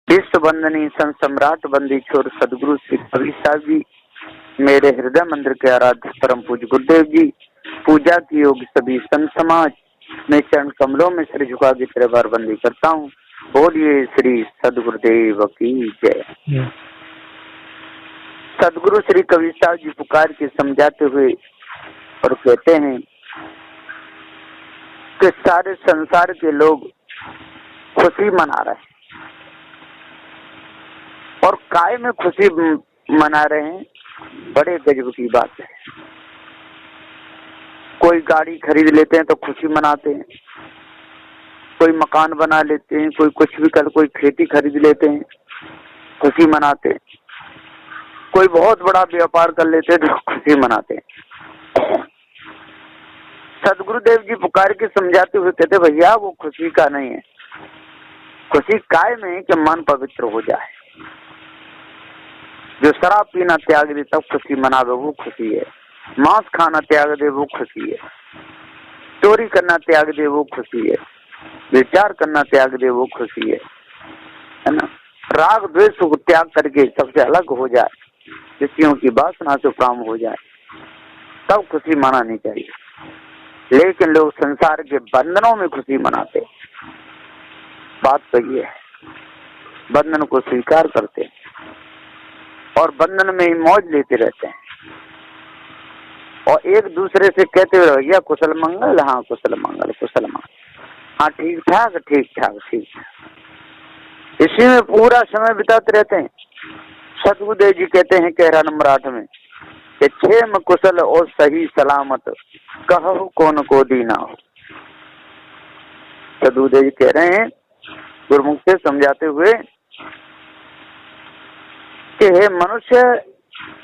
विश्व वंदनीय संत सम्राट बंदी छोर सदगुरु श्री कबीर साहब जी, मेरे हृदय मंदिर के आराध्य परम पूज्य गुरुदेव जी, पूजा की योग्य सभी संत समाज में चरण कमलों में सिर झुका के तेरे बार बंदी करता हूँ। बोलिए श्री सदगुरुदेव की जय। सदगुरु श्री कबीर साहब जी पुकार के समझाते हुए और कहते हैं कि सारे संसार के लोग खुशी मना रहे हैं और काय में खुशी मना रहे हैं, बड़े गजब की बात है। कोई गाड़ी खरीद लेते हैं तो खुशी मनाते हैं, कोई मकान बना लेते हैं, कोई कुछ भी कर, कोई खेती खरीद लेते हैं खुशी मनाते हैं, कोई बहुत बड़ा व्यापार कर लेते हैं तो खुशी मनाते हैं। सदगुरुदेव जी पुकार के समझाते हुए कहते भैया वो खुशी का नहीं है, खुशी काय में है कि मन पवित्र हो जाए। जो शराब पीना त्याग दे तब खुशी मनावे वो खुशी है, मांस खाना त्याग दे वो खुशी है, चोरी करना त्याग दे वो खुशी है, विचार करना त्याग दे वो खुशी है ना। राग द्वेष को त्याग करके सबसे अलग हो जाए, विषयों की वासना से काम हो जाए, तब खुशी मनानी चाहिए। लेकिन लोग संसार के बंधनों में खुशी मनाते। बात तो ये है, बंधन को स्वीकार करते हैं और बंधन में ही मौज लेते रहते हैं और एक दूसरे से कहते हुए भैया कुशल मंगल, हाँ कुशल मंगल, कुशल मंगल, हाँ ठीक ठाक ठीक ठाक ठीक ठाक, इसी में पूरा समय बिताते रहते हैं। सदगुरुदेव जी कहते हैं कहरा नंबर 8 में कि क्षेम कुशल और सही सलामत कहो कौन को दीना हो। सदगुरुदेव जी कह रहे हैं गुरुमुख से समझाते हुए कि हे मनुष्य,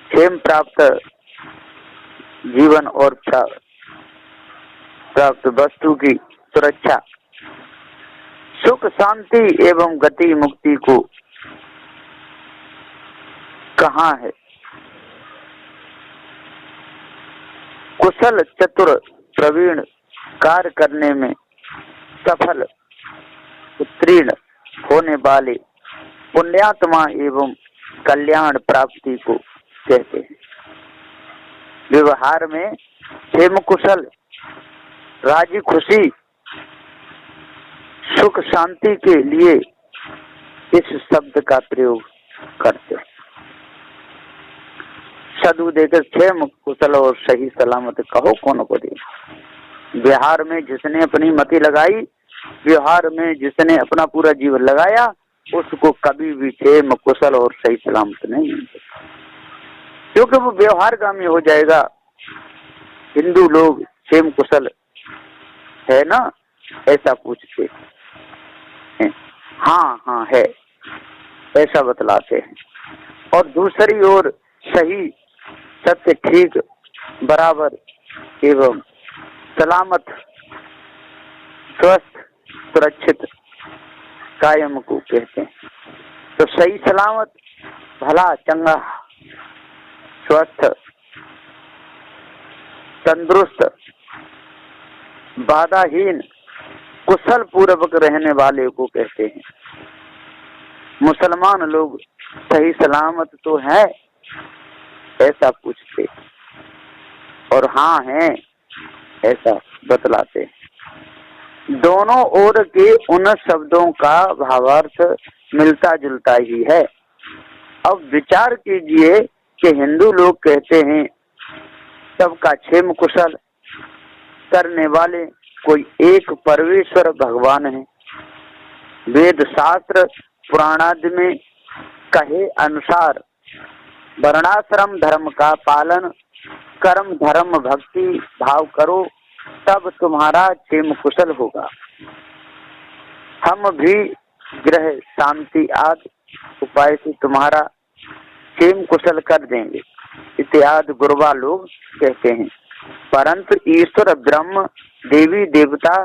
क्षेम प्राप्त जीवन और प्राप्त वस्तु की सुरक्षा, सुख शांति एवं गति मुक्ति को कहाँ है। कुशल चतुर प्रवीण कार्य करने में सफल उत्तीर्ण होने वाले पुण्यात्मा एवं कल्याण प्राप्ति को कहते हैं। व्यवहार में क्षेम कुशल, राजी खुशी, सुख शांति के लिए इस शब्द का प्रयोग करते हैं। सदु देकर क्षेम कुशल और सही सलामत कहो कौन को दे। व्यवहार में जिसने अपनी मति लगाई, व्यवहार में जिसने अपना पूरा जीवन लगाया, उसको कभी भी क्षेम कुशल और सही सलामत नहीं मिलता, क्योंकि वो व्यवहारगामी हो जाएगा। हिंदू लोग क्षेम कुशल है ना, ऐसा पूछते हैं, हाँ हाँ है, ऐसा बतलाते हैं। और दूसरी ओर सही सत्य ठीक बराबर एवं सलामत स्वस्थ सुरक्षित कायम को कहते हैं। तो सही सलामत भला चंगा स्वस्थ तंदुरुस्त बाधाहीन कुशल पूर्वक रहने वाले को कहते हैं। मुसलमान लोग सही सलामत तो है ऐसा पूछते और हाँ है ऐसा बतलाते। दोनों ओर के उन शब्दों का भावार्थ मिलता जुलता ही है। अब विचार कीजिए कि हिंदू लोग कहते हैं सबका क्षेम कुशल करने वाले कोई एक परमेश्वर भगवान है। वेद शास्त्र पुराणादि में कहे अनुसार वर्णाश्रम धर्म का पालन कर्म धर्म भक्ति भाव करो, तब तुम्हारा क्षेम कुशल होगा। हम भी ग्रह शांति आदि उपाय से तुम्हारा क्षेम कुशल कर देंगे इत्यादि गुरुवा लोग कहते हैं। परंतु ईश्वर ब्रह्म देवी देवता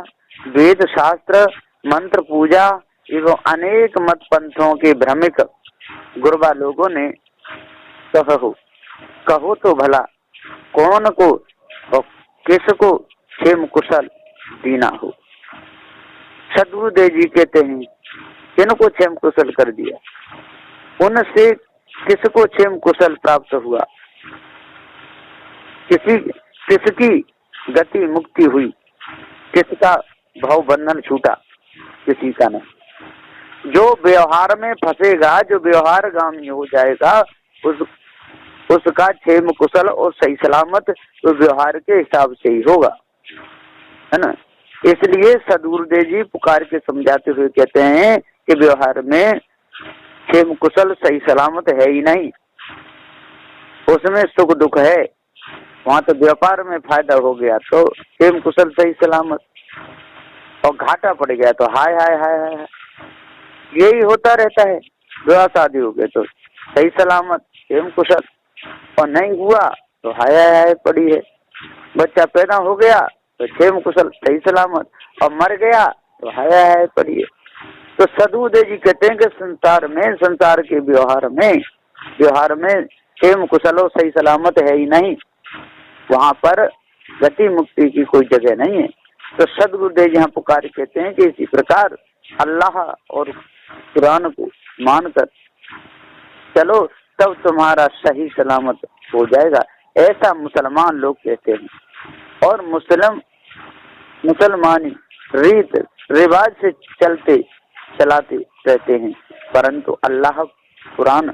वेद शास्त्र मंत्र पूजा एवं अनेक मत पंथों के भ्रमिक गुरुवा लोगों ने कहो तो भला कौन को और किसको क्षेम कुशल दीना हो। सदगुरुदेव जी कहते हैं किनको क्षेम कुशल कर दिया, उनसे किसको क्षेम कुशल प्राप्त हुआ, किसकी गति मुक्ति हुई, किसका भव बंधन छूटा, किसी का नहीं। जो व्यवहार में फंसेगा, जो व्यवहार गामी हो जाएगा, उसका क्षेम कुशल और सही सलामत तो व्यवहार के हिसाब से ही होगा, है ना। इसलिए सदगुरुदेव जी पुकार के समझाते हुए कहते हैं कि व्यवहार में क्षेम कुशल सही सलामत है ही नहीं, उसमें सुख दुख है। वहाँ तो व्यापार में फायदा हो गया तो क्षेम कुशल सही सलामत, और घाटा पड़ गया तो हाय हाय हाय हाय, यही होता रहता है। विवाह शादी हो गए तो सही सलामत क्षेम कुशल, और नहीं हुआ तो हाय हाय हाय पड़ी है। बच्चा पैदा हो गया तो क्षेम कुशल सही सलामत, और मर गया तो हाय हाय हाय पड़ी है। तो सदगुरुदेव जी कहते हैं कि संसार के व्यवहार में क्षेम कुशल और सही सलामत है ही नहीं, वहाँ पर गति मुक्ति की कोई जगह नहीं है। तो सदगुरुदेव यहाँ पुकार कहते हैं कि इसी प्रकार अल्लाह और कुरान को मानकर चलो, तब तुम्हारा सही सलामत हो जाएगा, ऐसा मुसलमान लोग कहते हैं। और मुसलमानी रीत रिवाज से चलाते रहते हैं, परंतु अल्लाह, कुरान,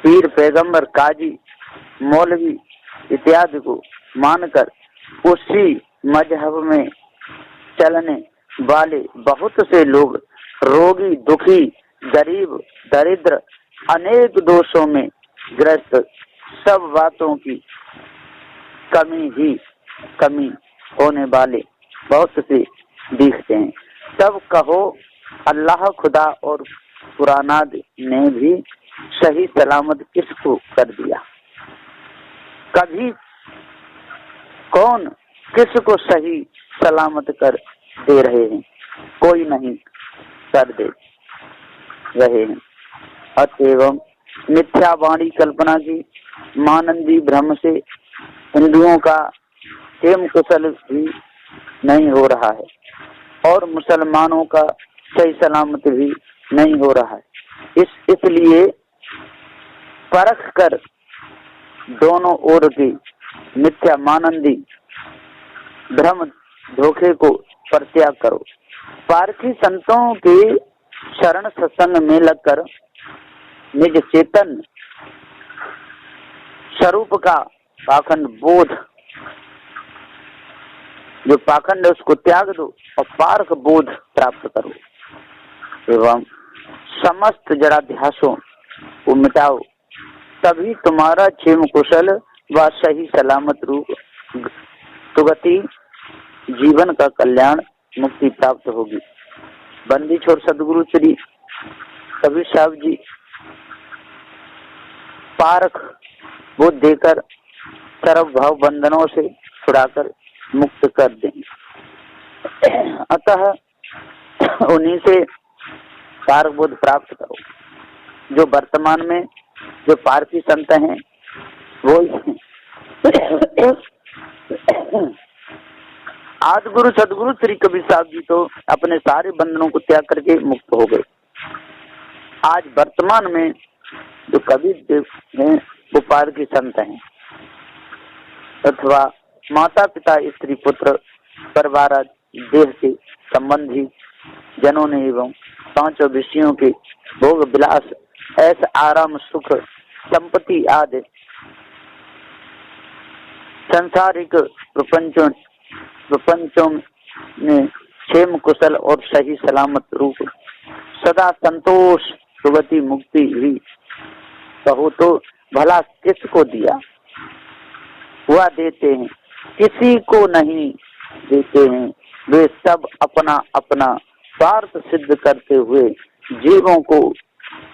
पीर, पैगंबर, काजी, मौलवी इत्यादि को मानकर उसी मजहब में चलने वाले बहुत से लोग रोगी, दुखी, गरीब, दरिद्र, अनेक दोषों में ग्रस्त, सब बातों की कमी होने वाले बहुत से दिखते हैं। तब कहो अल्लाह, खुदा और कुरानाद ने भी सही सलामत किसको कर दिया? कभी कौन किसको सही सलामत कर दे रहे हैं? कोई नहीं कर दे रहे हैं। अतएव मिथ्या वाणी कल्पना की मानंदी भ्रम से हिंदुओं का क्षेम कुशल भी नहीं हो रहा है और मुसलमानों का सही सलामत भी नहीं हो रहा है। इसलिए परख कर दोनों ओर की मिथ्या मानंदी भ्रम धोखे को परित्याग करो। पारखी संतों के शरण सत्संग में लगकर निज चेतन स्वरूप का पाखंड बोध, जो पाखंड है उसको त्याग दो और पारख बोध प्राप्त करो एवं समस्त जड़ाध्यासों को मिटाओ, तभी तुम्हारा क्षेम कुशल व सही सलामत रूप सुगति जीवन का कल्याण मुक्ति प्राप्त होगी। बंदी छोड़ सदगुरु श्री कबीर साहब जी पारख बोध देकर सर्व भाव बंधनों से छुड़ाकर मुक्त कर देंगे। अतः उन्हीं से पारख बोध प्राप्त करो। जो वर्तमान में जो पारखी संत हैं वो आदि गुरु सदगुरु श्री कबीर साहब जी तो अपने सारे बंधनों को त्याग करके मुक्त हो गए। आज वर्तमान में जो कबीर देव हैं वो पारखी संत हैं अथवा माता पिता स्त्री पुत्र परिवार देह के संबंधी जनों ने एवं पांचों विषयों के भोग विलास ऐसा आराम सुख संपत्ति आदि सांसारिक प्रपंचों में क्षेम कुशल और सही सलामत रूप सदा संतोष सुगति मुक्ति हुई कहो तो भला किसको दिया? हुआ देते हैं, किसी को नहीं देते हैं। वे सब अपना अपना स्वार्थ सिद्ध करते हुए जीवों को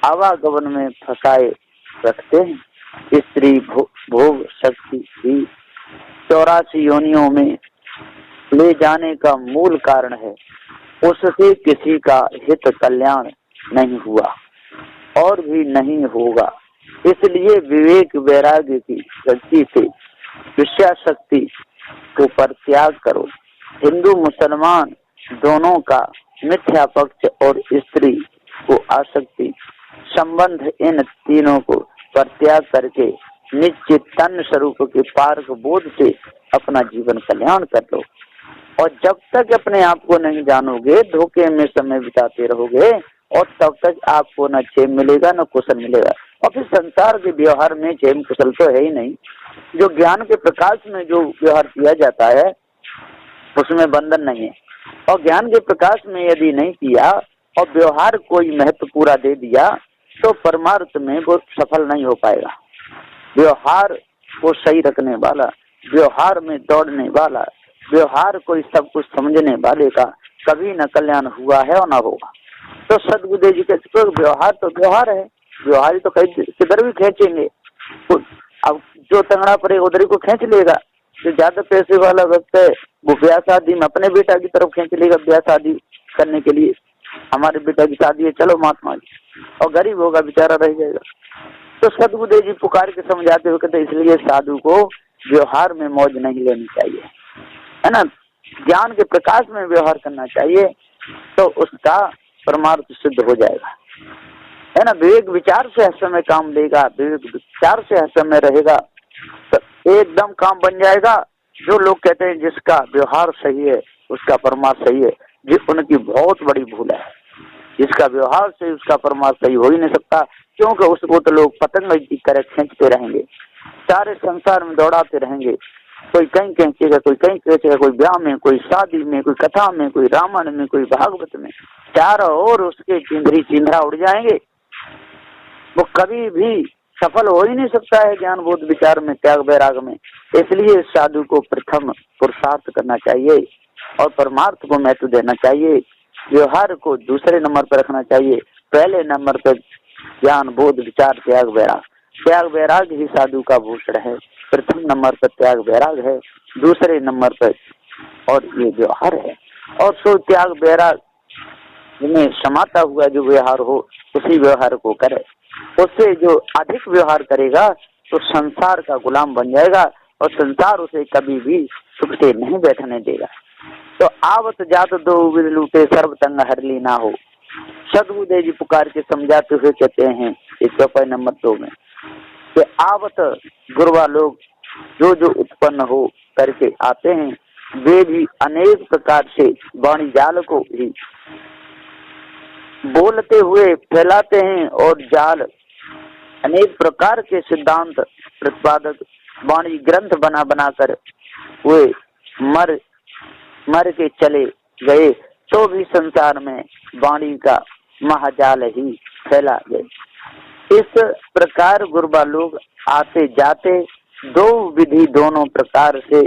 आवागमन में फंसाए रखते हैं। स्त्री भोग शक्ति भी 84 योनियों में ले जाने का मूल कारण है। उससे किसी का हित कल्याण नहीं हुआ और भी नहीं होगा। इसलिए विवेक वैराग्य की शक्ति से विषया शक्ति को परित्याग करो। हिंदू मुसलमान दोनों का मिथ्या पक्ष और स्त्री को आसक्ति संबंध, इन तीनों को परित्याग करके निश्चित तन स्वरूप के पारक बोध से अपना जीवन कल्याण कर लो। और जब तक अपने आप को नहीं जानोगे, धोखे में समय बिताते रहोगे, और तब तक आपको न क्षेम मिलेगा न कुशल मिलेगा। और फिर संसार के व्यवहार में क्षेम कुशल तो है ही नहीं। जो ज्ञान के प्रकाश में जो व्यवहार किया जाता है उसमें बंधन नहीं है, और ज्ञान के प्रकाश में यदि नहीं किया और व्यवहार कोई महत्व पूरा दे दिया तो परमार्थ में वो सफल नहीं हो पाएगा। व्यवहार को सही रखने वाला, व्यवहार में दौड़ने वाला, व्यवहार को सब कुछ समझने वाले का कभी न कल्याण हुआ है और न होगा। तो सदगुरुदेव जी कहते तो व्यवहार तो व्यवहार है, व्यवहार तो कहीं किधर भी खींचेंगे। तो अब जो तंगड़ा पड़े उधर को खींच लेगा। जो ज्यादा पैसे वाला वक्त है वो ब्याह शादी में अपने बेटा की तरफ खींच लेगा, ब्याह शादी करने के लिए। हमारे बेटा की शादी है, चलो महात्मा जी, और गरीब होगा बेचारा रह जाएगा। तो सदगुरुदेव जी पुकार के समझाते हुए कहते इसलिए साधु को व्यवहार में मौज नहीं लेनी चाहिए, है ना, ज्ञान के प्रकाश में व्यवहार करना चाहिए, तो उसका परमार्थ सिद्ध हो जाएगा, है ना। विवेक विचार से हर समय काम देगा, विवेक विचार से हर समय रहेगा तो एकदम काम बन जाएगा। जो लोग कहते हैं जिसका व्यवहार सही है उसका परमार्थ सही है, ये उनकी बहुत बड़ी भूल है। जिसका व्यवहार सही उसका परमार्थ सही हो ही नहीं सकता, क्योंकि उसको तो लोग पतंग की तरह खींचते रहेंगे, सारे संसार में दौड़ाते रहेंगे। कोई कहीं खींचेगा, कोई कहीं खींचेगा, कोई ब्याह में, कोई शादी में, कोई कथा में, कोई रामायण में, कोई भागवत में, चारों ओर उसके चिंधरी चिंधरा उड़ जाएंगे। वो कभी भी सफल हो ही नहीं सकता है ज्ञान बोध विचार में, त्याग वैराग में। इसलिए साधु को प्रथम पुरुषार्थ करना चाहिए और परमार्थ को महत्व देना चाहिए, व्यवहार को दूसरे नंबर पर रखना चाहिए। पहले नंबर पर ज्ञान बोध विचार त्याग वैराग, त्याग वैराग ही साधु का भूषण है। प्रथम नंबर पर त्याग वैराग है, दूसरे नंबर पर और ये व्यवहार है। और सो त्याग वैराग में समाता हुआ जो व्यवहार हो उसी व्यवहार को करे। उससे जो अधिक व्यवहार करेगा तो संसार का गुलाम बन जाएगा और संसार उसे कभी भी सुख से नहीं बैठने देगा। तो आवत जात दो लूटे सर्व तंग हरली ना हो, सदगुरुदेव जी पुकार के समझाते हुए कहते हैं इस चौपाई नंबर 2 में कि आवत गुरुवा लोग जो जो उत्पन्न हो करके आते हैं वे भी अनेक प्रकार से वाणी जाल को ही बोलते हुए फैलाते हैं और जाल अनेक प्रकार के सिद्धांत प्रतिपादक वाणी ग्रंथ बना बनाकर वे मर के चले गए तो भी संसार में वाणी का महाजाल ही फैला गए। इस प्रकार गुरुबा लोग आते जाते दो विधि दोनों प्रकार से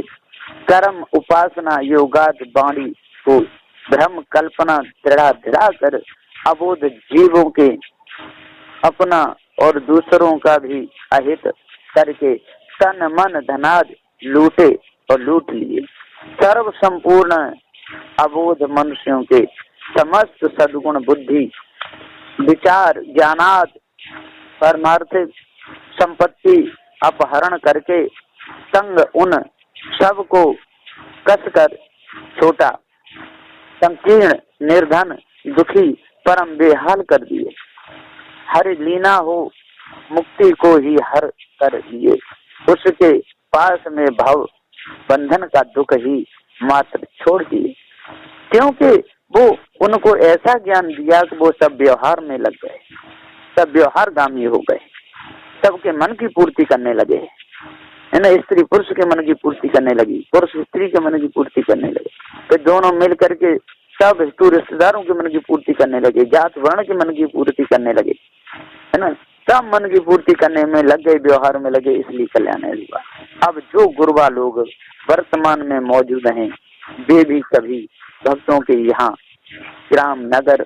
कर्म उपासना योगाद वाणी को भ्रम कल्पना दृढ़ा कर अबोध जीवों के अपना और दूसरों का भी अहित करके तन मन धनाद लूटे और लूट लिए। सर्व संपूर्ण अबोध मनुष्यों के समस्त सद्गुण बुद्धि विचार ज्ञानाद परमार्थिक संपत्ति अपहरण करके संग उन सब को कसकर छोटा संकीर्ण निर्धन दुखी परम बेहाल कर दिए। हर लीना हो मुक्ति को ही हर कर लिए, उसके पास में भाव बंधन का दुख ही मात्र छोड़ दिए। क्योंकि वो उनको ऐसा ज्ञान दिया कि वो सब व्यवहार में लग गए, सब व्यवहार गामी हो गए, सबके मन की पूर्ति करने लगे, है ना। स्त्री पुरुष के मन की पूर्ति करने लगी, पुरुष स्त्री के मन की पूर्ति करने लगे, फिर दोनों मिल करके सब हिंदू रिश्तेदारों के मन की पूर्ति करने लगे, जात वर्ण के मन की पूर्ति करने लगे, है ना। सब मन की पूर्ति करने में लग गए, व्यवहार में लगे, इसलिए कल्याण हुआ। अब जो गुरुबा लोग वर्तमान में मौजूद हैं वे भी कभी भक्तों के यहाँ ग्राम नगर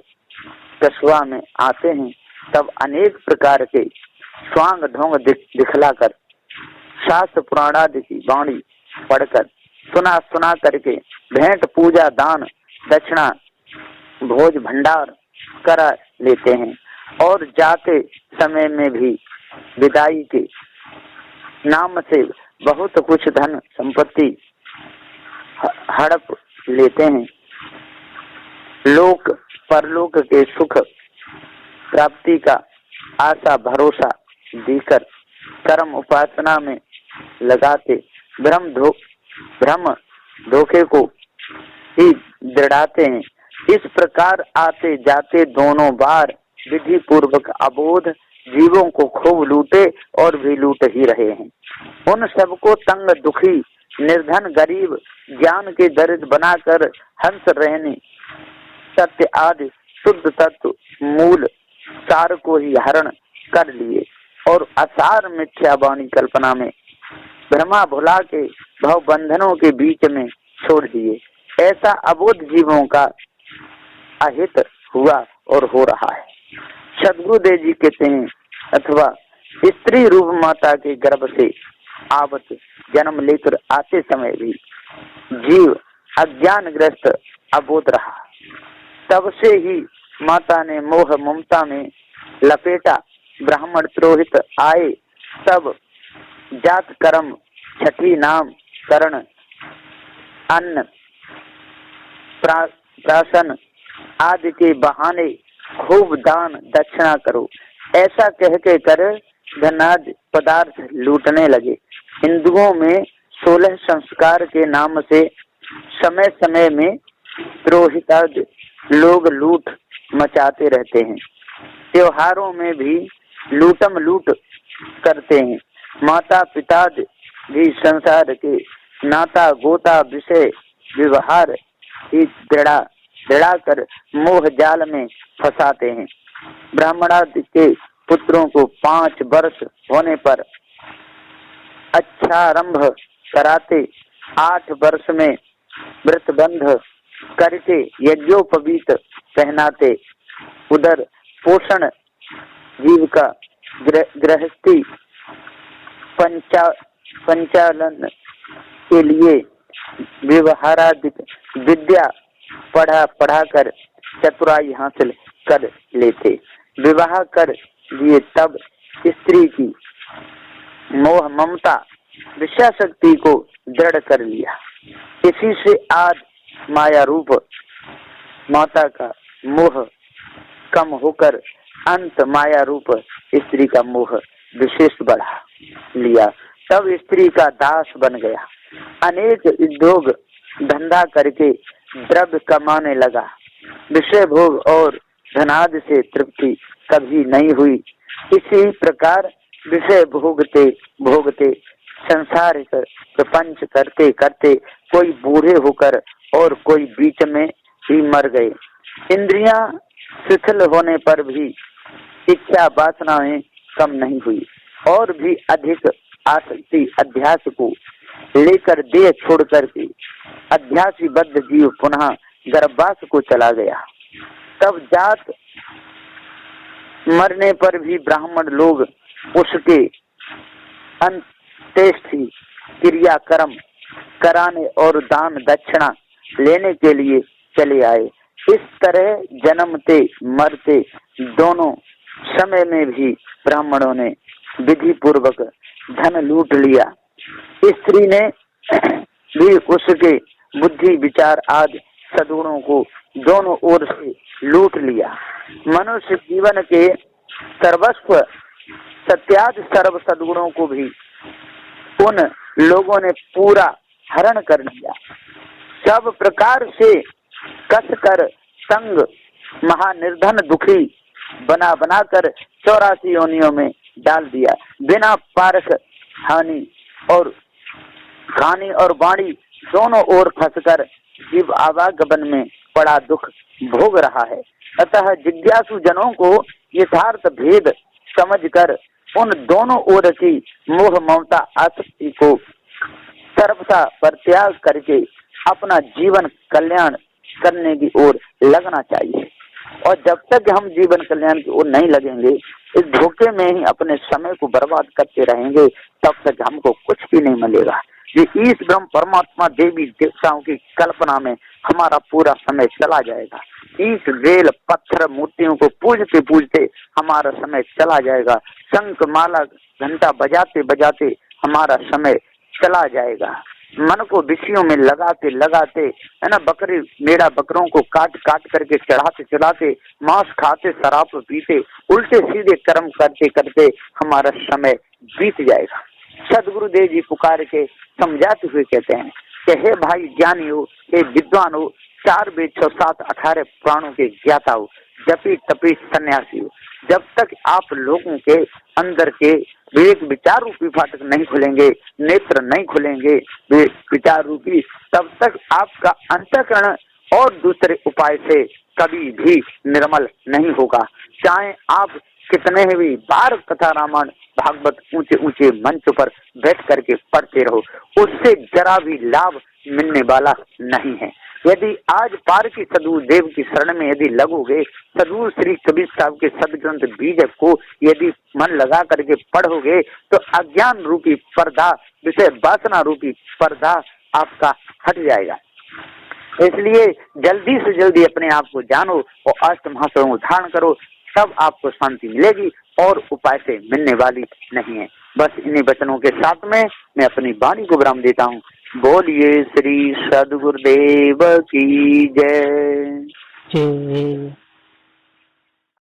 कस्बा में आते हैं, तब अनेक प्रकार के स्वांग ढोंग दिखलाकर शास्त्र पुराणादि की वाणी पढ़कर सुना करके भेंट पूजा दान दक्षिणा भोज भंडार करा लेते हैं और जाते समय में भी विदाई के नाम से बहुत कुछ धन संपत्ति हड़प लेते हैं। लोक परलोक के सुख प्राप्ति का आशा भरोसा देकर कर्म उपासना में लगाते भ्रम धोखे को ही दृढ़ाते हैं। इस प्रकार आते जाते दोनों बार विधि पूर्वक अबोध जीवों को खूब लूटे और भी लूट ही रहे हैं। उन सबको तंग दुखी निर्धन गरीब ज्ञान के दरिद्र बनाकर हंस रहने सत्य आदि शुद्ध तत्व मूल सार को ही हरण कर लिए और असार मिथ्या वाणी कल्पना में भ्रमा भुला के भव बंधनों के बीच में छोड़ दिए। ऐसा अबोध जीवों का अहित हुआ और हो रहा है। सदगुरुदेव जी कहते हैं, अथवा स्त्री रूप माता के गर्भ से आवत जन्म लेकर आते समय भी जीव अज्ञानग्रस्त अबोध रहा। तब से ही माता ने मोह ममता में लपेटा। ब्राह्मण पुरोहित आए तब जात कर्म छठी नाम करण अन्न प्राशन आदि के बहाने खूब दान दक्षिणा करो, ऐसा कह के कर धनाद पदार्थ लूटने लगे। हिंदुओं में 16 संस्कार के नाम से समय समय में पुरोहित लोग लूट मचाते रहते हैं। त्योहारों में भी लूटम लूट करते हैं। माता पिता भी संसार के नाता गोता विषय व्यवहार ही दृढ़ा कर मोह जाल में फंसाते हैं। ब्राह्मणादि के पुत्रों को 5 वर्ष होने पर अच्छारंभ कराते, 8 वर्ष में व्रतबंध करके यज्ञोपवीत पहनाते। उधर पोषण जीविका गृहस्थी पंचालन के लिए व्यवहारादिक विद्या पढ़ाकर चतुराई हासिल कर लेते। विवाह कर लिए तब स्त्री की मोह ममता विषय शक्ति को दृढ़ कर लिया। इसी से आज माया रूप माता का मोह कम होकर अंत माया रूप स्त्री का मोह विशेष बढ़ा लिया। तब स्त्री का दास बन गया। अनेक उद्योग धंधा करके द्रव्य कमाने लगा। विषय भोग और धनादि से तृप्ति कभी नहीं हुई। इसी प्रकार विषय भोगते भोगते संसार प्रपंच करते करते कोई बूढ़े होकर और कोई बीच में ही मर गए। इंद्रियां शिथिल होने पर भी इच्छा वासनाएं कम नहीं हुई और भी अधिक आसक्ति अध्यास को लेकर देह छोड़ करके अध्यासी बद्ध जीव पुनः गर्भवास को चला गया। तब जात मरने पर भी ब्राह्मण लोग उसके अंत्येष्टि क्रियाक्रम कराने और दान दक्षिणा लेने के लिए चले आए। इस तरह जन्मते मरते दोनों समय में भी ब्राह्मणों ने विधि पूर्वक धन लूट लिया। स्त्री ने भी उसके बुद्धि विचार आदि सद्गुणों को दोनों ओर से लूट लिया। मनुष्य जीवन के सर्वस्व सत्यादि सर्व सद्गुणों को भी उन लोगों ने पूरा हरण कर लिया। सब प्रकार से कस कर संग महानिर्धन दुखी बना कर 84 योनियों में डाल दिया। बिना पारख हानि और खानी और बाणी दोनों ओर फंसकर जीव आवागमन में बड़ा दुख भोग रहा है। अतः जिज्ञासु जनों को यथार्थ भेद समझकर उन दोनों ओर की मोह ममता आसक्ति को सर्वथा परित्याग करके अपना जीवन कल्याण करने की ओर लगना चाहिए। और जब तक हम जीवन कल्याण की ओर नहीं लगेंगे, इस धोखे में ही अपने समय को बर्बाद करते रहेंगे, तब तक हमको कुछ भी नहीं मिलेगा। ये ईश ब्रह्म परमात्मा देवी देवताओं की कल्पना में हमारा पूरा समय चला जाएगा। ईश बेल पत्थर मूर्तियों को पूजते पूजते हमारा समय चला जाएगा। शंख माला घंटा बजाते बजाते हमारा समय चला जाएगा। मन को विषयों में लगाते लगाते, है ना, बकरे मेढ़ा बकरों को काट काट करके चढ़ाते चढ़ाते, मांस खाते, शराब पीते, उल्टे सीधे कर्म करते करते हमारा समय बीत जाएगा। सदगुरुदेव जी पुकार के समझाते हुए कहते हैं कि हे भाई ज्ञानी हो, हे विद्वान हो, 4 वेद 6 7 18 पुराणों के ज्ञाता हो, जपी तपी सन्यासी हो, जब तक आप लोगों के अंदर के विवेक विचार रूपी फाटक नहीं खुलेंगे, नेत्र नहीं खुलेंगे विचार रूपी, तब तक आपका अंतःकरण और दूसरे उपाय से कभी भी निर्मल नहीं होगा। चाहे आप कितने भी बार कथा रामायण भागवत ऊंचे ऊंचे मंच पर बैठ करके पढ़ते रहो, उससे जरा भी लाभ मिलने वाला नहीं है। यदि आज पार की सदगुरुदेव की शरण में यदि लगोगे, सदगुरु श्री कबीर साहब के सदग्रंथ बीज को यदि मन लगा करके पढ़ोगे, तो अज्ञान रूपी पर्दा, विषय वासना रूपी पर्दा आपका हट जाएगा। इसलिए जल्दी से जल्दी अपने आप को जानो और अष्ट महासयों को धारण करो, तब आपको शांति मिलेगी और उपाय से मिलने वाली नहीं है। बस इन्हीं वचनों के साथ में मैं अपनी वाणी को विराम देता हूँ। बोलिए श्री सदगुरुदेव की जय।